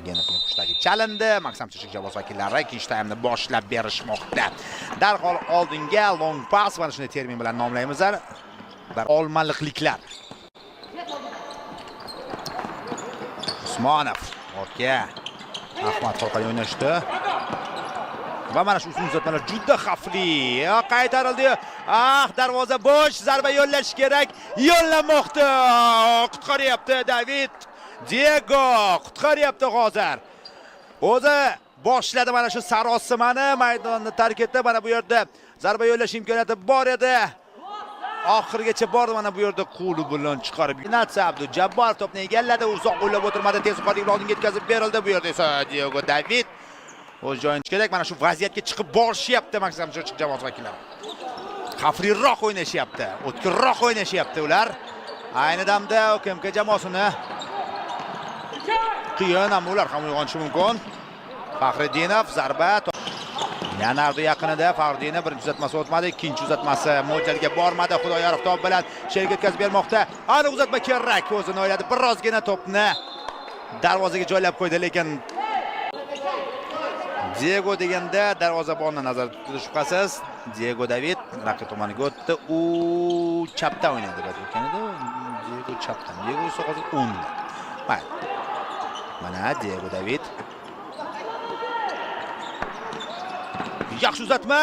Genovning qushdagi chalindi. Maksam Chirchiq jamoasi vakillari ikkinchi taymni boshlab berishmoqda. Darhol oldinga long pass, mana shunday termin bilan nomlaymiz. Olmaliqliklar. Usmonov ortga. Ahmad Xalqari o'ynashdi. Va mana shu uzatmalar juda xavfli. Qaytarildi. Darvoza bo'sh, zarba yo'llash kerak. Yo'llamoqda. Qutqaryapti David. Diego qutqaryapti hozir. O'zi boshladi mana shu sarosimani, maydonni tark etdi. Mana bu yerda zarba yo'llash imkoniyati bor edi. Oxirigacha bordi, mana bu yerda qo'li bilan chiqarib. Natsa Abdul Jabbar to'pni egalladi, uzoq o'ylab o'tirmadi, tez qolib oldinga yetkazib berildi. Bu yerda esa Diego David o'z joyini kerak. Mana shu vaziyatga chiqib borishyapti Maksam Chirchiq jamoasi vakillari. Xavfliroq o'ynashyapti, o'tkirroq o'ynashyapti ular. Ayni damda OKMK jamoasini qiyin, ammo ular ham uyg'onishi mumkin. Faxriddinov zarba. Leonardo yaqinida Faxriddinov birinchi uzatmasi o'tmadi, ikkinchi uzatmasi mo'ljalga bormadi. Xudoyorov top bilan sherga yetkazib bermoqda. Aniq uzatma kerak, o'zini o'yladi. Birozgina to'pni darvozaga joylab qo'ydi, lekin Diego deganda darvozabonni nazarda tutdi shubhasiz. Diego David raqib tomoniga o'tdi. U chapdan o'ynaydi deb aytganida. Diego chapdan. Diego esa hozir o'ngda. Mana Diego David. Yaxshi uzatma!